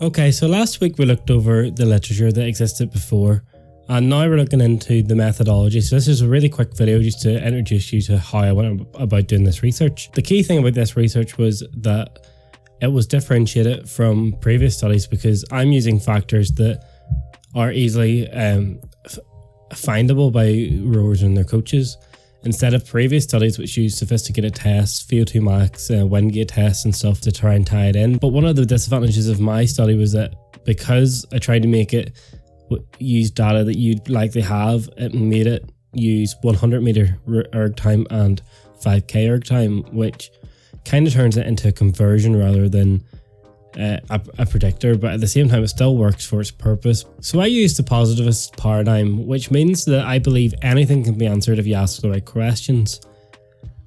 Okay, so last week we looked over the literature that existed before, and now we're looking into the methodology. So this is a really quick video just to introduce you to how I went about doing this research. The key thing about this research was that it was differentiated from previous studies because I'm using factors that are easily findable by rowers and their coaches, instead of previous studies which use sophisticated tests, VO2 max, wind gate tests and stuff to try and tie it in. But one of the disadvantages of my study was that because I tried to make it use data that you'd likely have, it made it use 100 meter erg time and 5k erg time, which kind of turns it into a conversion rather than a predictor, but at the same time it still works for its purpose. So I use the positivist paradigm, which means that I believe anything can be answered if you ask the right questions.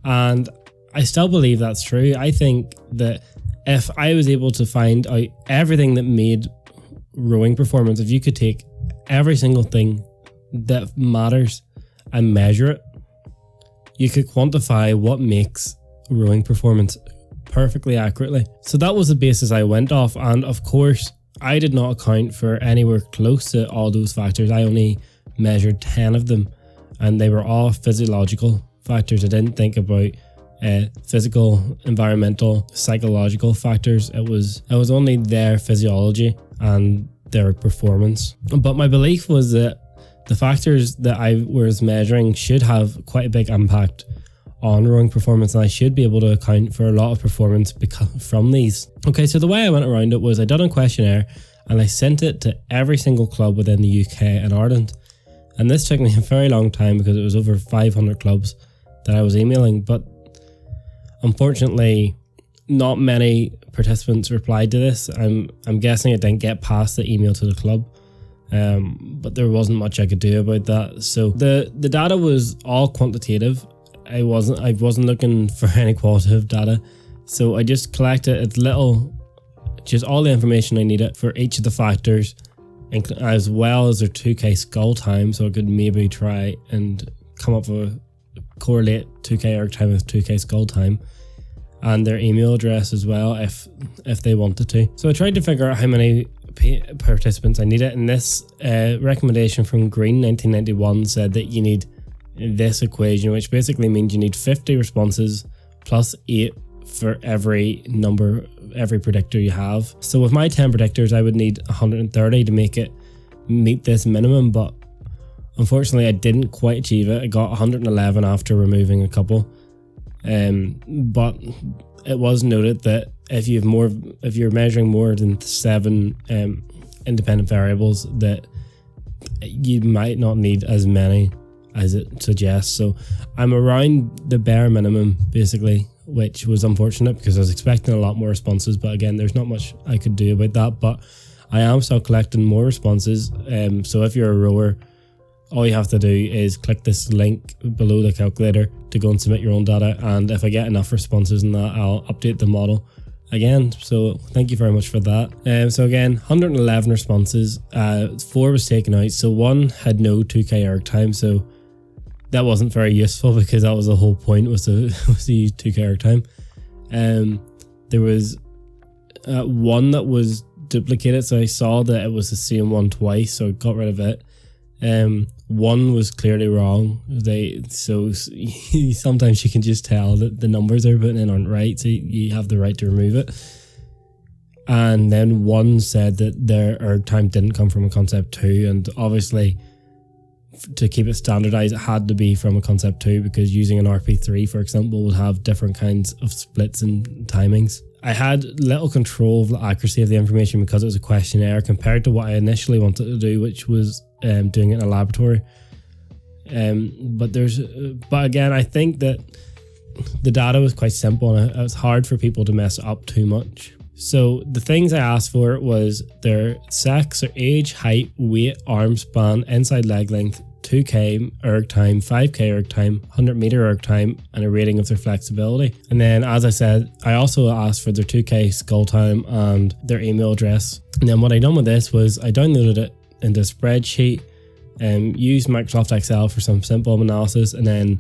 And I still believe that's true. I think that if I was able to find out everything that made rowing performance, if you could take every single thing that matters and measure it, you could quantify what makes rowing performance perfectly accurately. So that was the basis I went off, and of course I did not account for anywhere close to all those factors. I only measured 10 of them, and they were all physiological factors. I didn't think about physical, environmental, psychological factors. It was only their physiology and their performance. But my belief was that the factors that I was measuring should have quite a big impact on rowing performance, and I should be able to account for a lot of performance from these. Okay, so the way I went around it was I did a questionnaire and I sent it to every single club within the UK and Ireland. And this took me a very long time because it was over 500 clubs that I was emailing, but unfortunately not many participants replied to this. I'm guessing it didn't get past the email to the club. But there wasn't much I could do about that. So the data was all quantitative. I wasn't looking for any qualitative data, so I just collected just all the information I needed for each of the factors, as well as their 2k scull time, so I could maybe try and come up with correlate 2k erg time with 2k scull time, and their email address as well if they wanted to. So I tried to figure out how many participants I needed, and this recommendation from Green 1991 said that you need this equation, which basically means you need 50 responses plus 8 for every predictor you have. So with my 10 predictors, I would need 130 to meet this minimum, but unfortunately I didn't quite achieve it. I got 111 after removing a couple. But it was noted that if you're measuring more than 7 independent variables, that you might not need as many as it suggests. So I'm around the bare minimum basically, which was unfortunate because I was expecting a lot more responses, but again, there's not much I could do about that. But I am still collecting more responses. So if you're a rower, all you have to do is click this link below the calculator to go and submit your own data, and if I get enough responses in that, I'll update the model again. So thank you very much for that. So again, 111 responses, 4 was taken out, so 1 had no 2k erg time, so that wasn't very useful because that was the whole point, was the 2k erg time. There was 1 that was duplicated, so I saw that it was the same one twice, so I got rid of it. 1 was clearly wrong. So sometimes you can just tell that the numbers they're putting in aren't right, so you have the right to remove it. And then 1 said that their erg time didn't come from a concept 2, and obviously to keep it standardized, it had to be from a concept 2, because using an RP3, for example, would have different kinds of splits and timings. I had little control of the accuracy of the information because it was a questionnaire compared to what I initially wanted to do, which was doing it in a laboratory. But again, I think that the data was quite simple, and it was hard for people to mess up too much. So the things I asked for was their sex, their age, height, weight, arm span, inside leg length, 2k erg time, 5k erg time, 100 meter erg time, and a rating of their flexibility. And then, as I said, I also asked for their 2k scull time and their email address. And then what I done with this was I downloaded it into a spreadsheet, used Microsoft Excel for some simple analysis, and then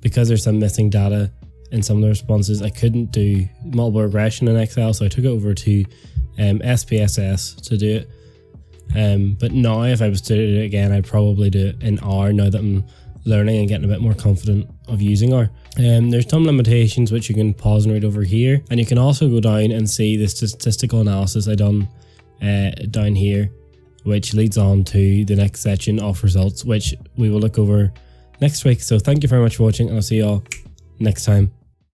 because there's some missing data in some of the responses, I couldn't do multiple regression in Excel, so I took it over to SPSS to do it. But now if I was to do it again, I'd probably do it in R now that I'm learning and getting a bit more confident of using R. There's some limitations which you can pause and read over here, and you can also go down and see the statistical analysis I done down here, which leads on to the next section of results, which we will look over next week. So thank you very much for watching, and I'll see you all next time.